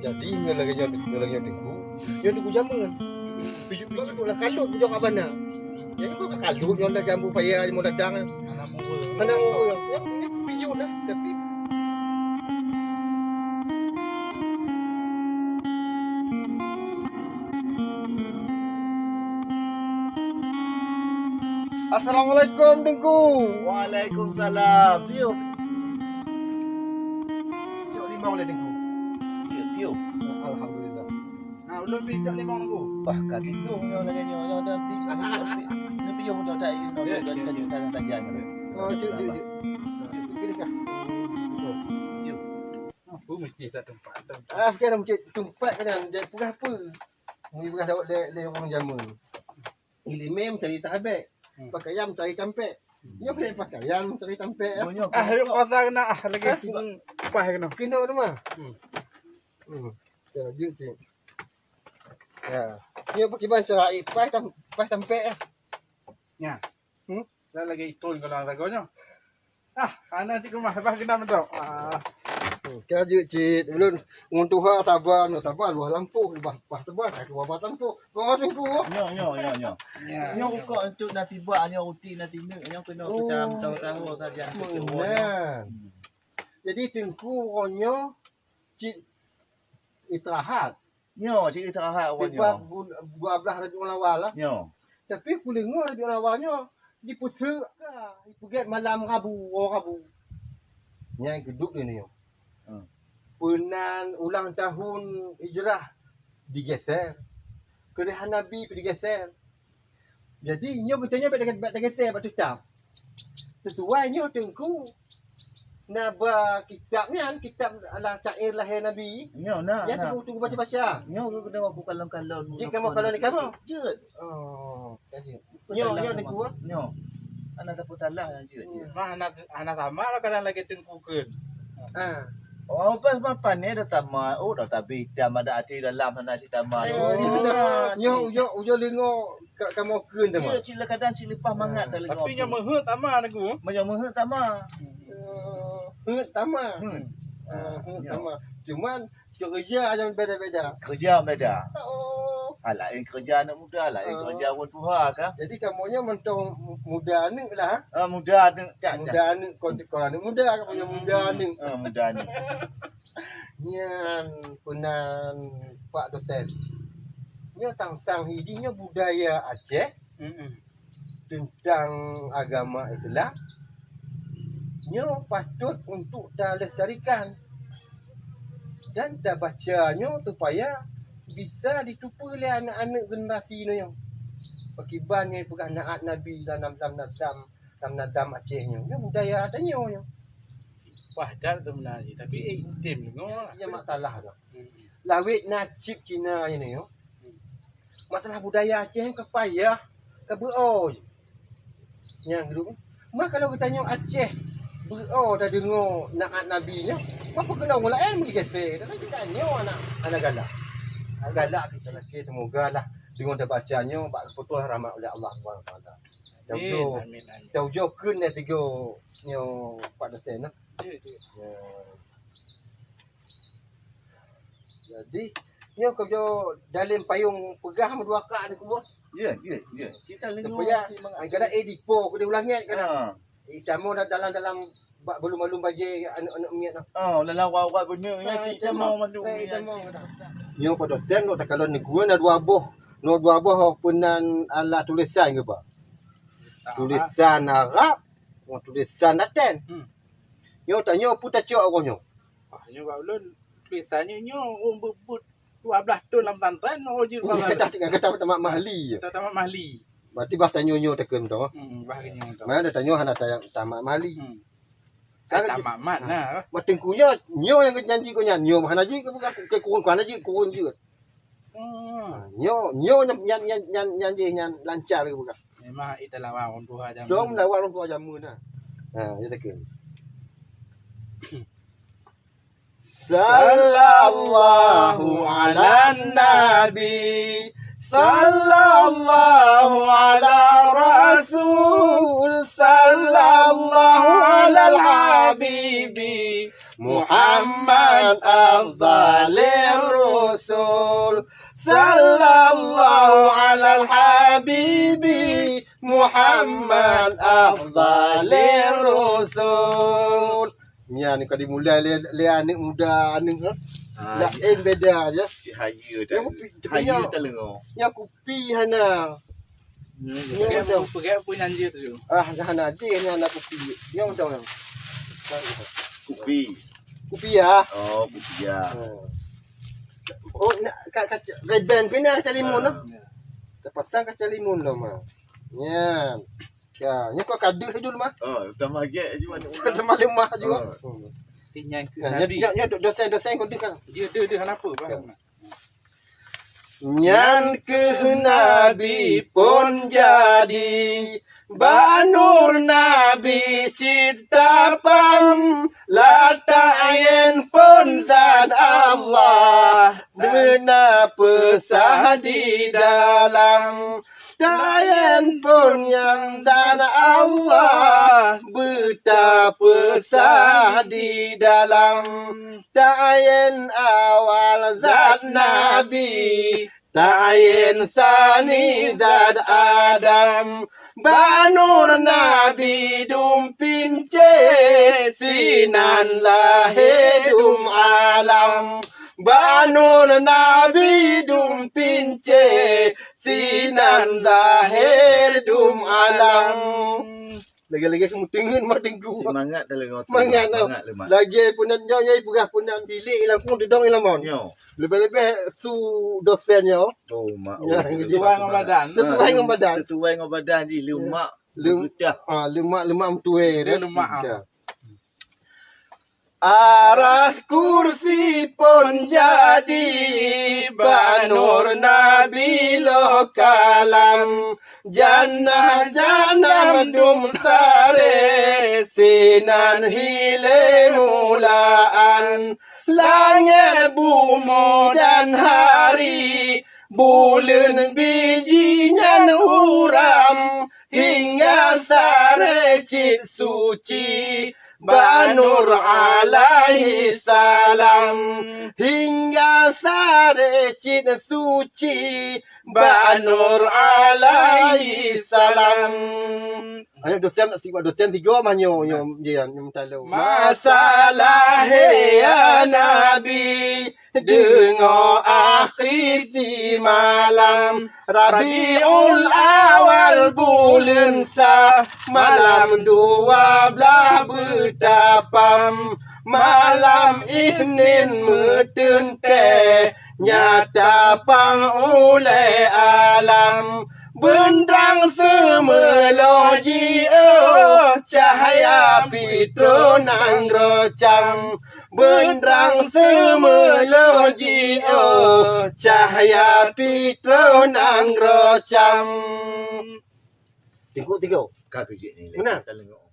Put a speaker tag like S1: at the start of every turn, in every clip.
S1: Jadi nyo lagi dengku jamun. Biju-biju tu lah kalut bujang abana. Jadi kok kalut nyo dah jambu payah mo dadang. Anak mo ya biju dah tapi Assalamualaikum dengku.
S2: Waalaikumsalam. Piu.
S1: Cok limau le dengku.
S2: Piu.
S1: Alhamdulillah.
S3: Nah, ulun pi cak limau nunggu.
S2: Wah, kaki piu nyo lagi nyo dah pi. Ni piu dah tak ini dah tajian.
S1: Oh, cik. Pilih kah?
S2: Piu.
S3: Apa mesti tak tempat.
S1: Sekarang cik tumpat kan dia pegah apa? Mui pegah dawat le orang jamun. Ilimem cari tahabek. Pakaian cari tampek. Nyo boleh pakaian cari tampek.
S2: Nyo.
S3: Yuk pasal kena lagi pas kena.
S1: Kena rumah. Ya, juk cik. Ya. Nyo pakai ban cerai pas tampek ah.
S3: Ya. Dah lagi itun kalau ragonya. Anak cik rumah pas kena mentok.
S1: Kaya juk cik. Ulun nguntuha sabar luah lampu pas tebar ke bawah lampu. Kau tunggu.
S2: Nyo.
S3: Ya.
S2: Nyo kok untuk nanti buat nyo rutin nanti nyo kena kita tahu tajian.
S1: Nah. Jadi tengku ronyo cik istirahat.
S2: Nyo cik istirahat
S1: Sebab
S2: awaknya.
S1: buah belah radio awal lah.
S2: Nyo.
S1: Tapi aku dengar radio awalnya dipuser ke. Dipuget malam Rabu. Yang geduk dia ni. Penan ulang tahun hijrah digeser. Kerihan Nabi digeser. Jadi nyo katanya baik geser batu cap. Sesuai nyo tengku. Naba kitabnya kitab ala syair lahir Nabi.
S2: Nyo nah.
S1: Ya tunggu baca-baca.
S2: Nyo kena buku kalau.
S1: Jik kamu kalau ni kamu.
S2: Jut.
S1: Oh, kaji. Nyo ni gua.
S2: Nyo. Anak tak putalah jut.
S3: Anak sama lah kadang lagi tengkukeun.
S2: Oh, pas mapan ni dah tamat. Oh, dah tapi tiam ada hati dalam sana si tamat.
S1: Nyo lingo kamu keun dah mah.
S2: Cila kadang silipah mangat tak lagi.
S3: Tapi nya meuheuh tama aku.
S2: Meuh tamat.
S1: Tama. Cuman kerja aja beda-beda.
S2: Kerja beda.
S1: Oh.
S2: Lain kerja anak muda, lain kerja orang tua kah?
S1: Jadi kamunya mentong muda ni lah.
S2: Muda tu tak.
S1: Muda ni korang ni muda, kamunya muda ni.
S2: Muda ni.
S1: Nyan punan Pak dosen. Nyo tentang hidinya budaya Aceh tentang agama Islam. Nyo patut untuk dah lestarikan dan dah bacanya supaya bisa ditupu oleh anak-anak generasi ni yang pakiban ni pegah naat Nabi dalam nazam Acehnya. Nyo budaya adanya nyo.
S3: Padat sebenarnya tapi intim ngono.
S1: Ya masalah tu. Lawit nacip Cina ni yo. Masalah budaya Aceh ke payah ke beo je. Yang dulu. Mak kalau kita tanya Aceh beo dah dengar naat Nabi nya, apa kena mulakan pergi geser. Tapi kita tanya anak galak. Galak kita lagi semoga lah dengan dah bacanya betul rahmat oleh Allah SWT.
S3: Amin.
S1: Jauh keun dah tiga nyo Pak dosen nah. Jadi nyo kerja dalam payung pegah dua kak ni kubur.
S2: Ya. Cerita lagi.
S1: Supaya kadang dipo aku dia ulangi kadang. Tamu dalam belum baje anak-anak miat noh.
S2: Lalang awak benar ya cerita mau mandu.
S1: Nyo Pak dosen nak kalau ni gua nak dua buah punan ala tulisan ke ba? Tulisan Arab, tulisan Latin. Nyo tanya apa tak cak orangnya?
S3: Nyo gak ulun tulisannya nyo berbut 12 tahun dalam pesantren rojil
S1: Kata tamat mahli.
S3: tamat mahli.
S1: Berarti bah tanya nyo tekan tu.
S3: Bahagian tu.
S1: Mana tanya hana tamat mahli.
S3: Tamat mana?
S1: Matengkunya nyo yang janji ko nyan nyo mana ji ke bukan ke kurang aja kurang je. Nyo nyan lancar ke bukan.
S3: Memang itu lawan orang tua jam.
S1: Jom lawan orang tua jamu nah. Ya tekan. Sallallahu ala nabi sallallahu ala rasul sallallahu ala al-habibi Muhammad afdalir sallallahu alal habibi Muhammad afdalir rasul. Nya ni kali mula le anak muda anak la beda aja.
S2: Haya dah. Haya telengo.
S1: Nya kopi hana.
S3: Pakai apa nyanyi tu?
S1: Hana je ni anak kopi. Nya undang.
S2: Kopi.
S1: Kopi ya.
S2: Oh, kopi ya.
S1: Oh, nak kat red band pina kaca limun lah. Terpasang kaca limun lah mah. Ya. Ya, ni kau kadu dulu mah.
S2: Oh, tambah get je mana.
S1: Tambah lemah juga.
S3: Tinggal ke
S1: Ya,
S3: Nabi.
S1: ya dosen kau kan.
S3: Dia kenapa faham?
S1: Nyan ke Nabi pun jadi Banur Nabi cipta pam Latayen pun zat Allah Dena pesah di dalam Tayen pun yang zat Allah Betapa pesah di dalam Tayen awal zat Nabi Tayen sani zat Adam Banur Nabi dum pince Sinan lahidum alam Banur Nabi dum pince Sinan lahidum alam Lagi-lagi kamu tengin mah tengku
S2: Semangat telengo.
S1: Semangat tau
S2: lemak.
S1: Lagi pun nak nyonya pegah pun nak dilik ilang pun didong ilang mon
S2: Nyo.
S1: Lebih-lebih su dosennya
S2: Oh, mak.
S1: Ya,
S3: Tuan dengan badan.
S1: Sesuai dengan badan
S2: Sesuai dengan badan je lemak. Getah.
S1: Lemak mtuwe
S3: Dia lemak.
S1: Aras kursi pun jadi Banur Nabi lo kalam Jannah jannah dum sare Sinan hile mulaan Langit bumi dan hari Bulan bijinya huram Hingga sare cit suci Banur alaihi salam Hingga sare cit suci Banur alaihi salam Ayo dosen tak sibuk dosen tiga mah nyo dia tahu. Masalah ya Nabi dengar akhir di malam Rabiul awal bulan sah malam 12 betapam malam Isnin metente nyata pang oleh alam Bendrang semeloji cahaya pitronang rocam Bendrang semeloji cahaya pitronang rocam Tiga.
S2: Kak kejik ni.
S1: Mana?
S2: Telengo.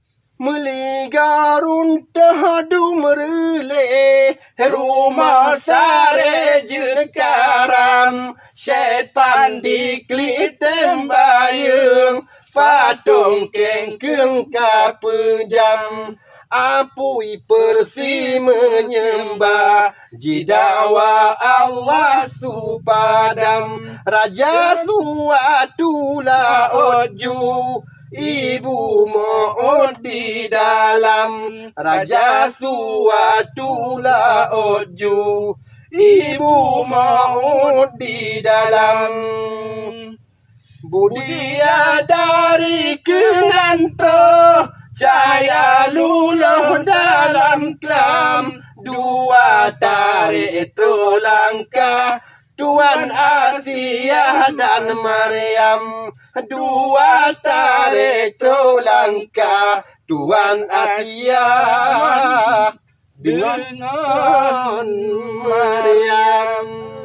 S1: Meligarun tahdu merele rumah sare jekaram setan diklit tembayung patung kengkeng kapejam apui persi menyembah jidawa Allah supadam raja suatula oju Ibu maut di dalam Raja suatula oju Ibu maut di dalam Budia dari kenantro Cahaya luluh dalam kelam Dua tarik itu langkah Tuan Asia dan Maryam Dua tarik langkah Tuan Asia dengan Maryam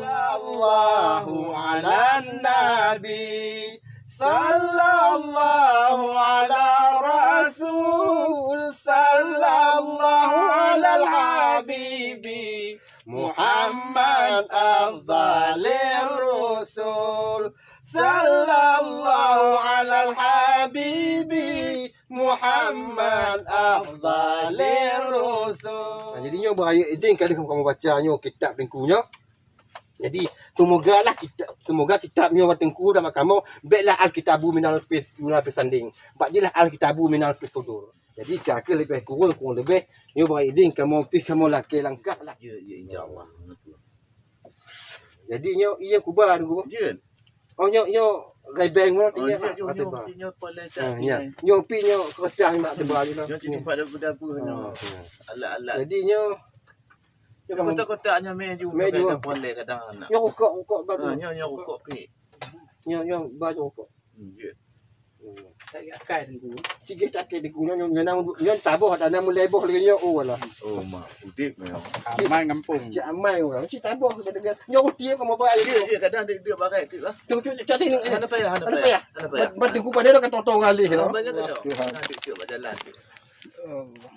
S1: Sallallahu ala Nabi Sallallahu ala Rasul Sallallahu ala Habibi Muhammad afdalir rusul Sallallahu ala habibi Muhammad afdalir rusul. Jadinya beraya izin kalau kamu baca kitab lingkunya. Jadi Semoga kita punya watengku dan makamu baiklah alkitabu minal pisanding. Bajilah alkitabu minal pisudur. Jadi kakak lebih kurang lebih nyo bang iding kamu laki langkah lah.
S2: Ya insyaallah.
S1: Jadi nyo iya kubar ku.
S2: Je.
S1: Oh nyo rebeng mo
S2: Oh,
S1: tinggal
S2: je
S1: tebal.
S2: nyo poleh
S1: Ha
S2: tak.
S1: nya. Nyo pi nyo kerja mak tebal ni lah.
S2: Nyo sini pada dapur nyo. Alat-alat.
S1: Jadi nyo kamu
S2: Kotak-kotaknya meju
S1: Meju.
S2: kadang poleh kadang anak.
S1: nyo rokok baju.
S2: Nyo rokok pi.
S1: Nyo baju rokok.
S2: Je.
S3: Tak akan ku.
S1: Sikit tak di kuno nyo nyo tabuh ada nama leboh lagi nyo lah.
S2: Oh mak, udip memang.
S3: Aman kampung.
S1: Cik amai orang. Cik tabuh dengan nyo dia kamu baik.
S2: Ya kadang dia bagai tu lah.
S1: Cak ni.
S2: Hana payah.
S1: Bat ku pada dah kata tong alih lah.
S2: Banyak ke? Nanti dia berjalan.
S3: Allah.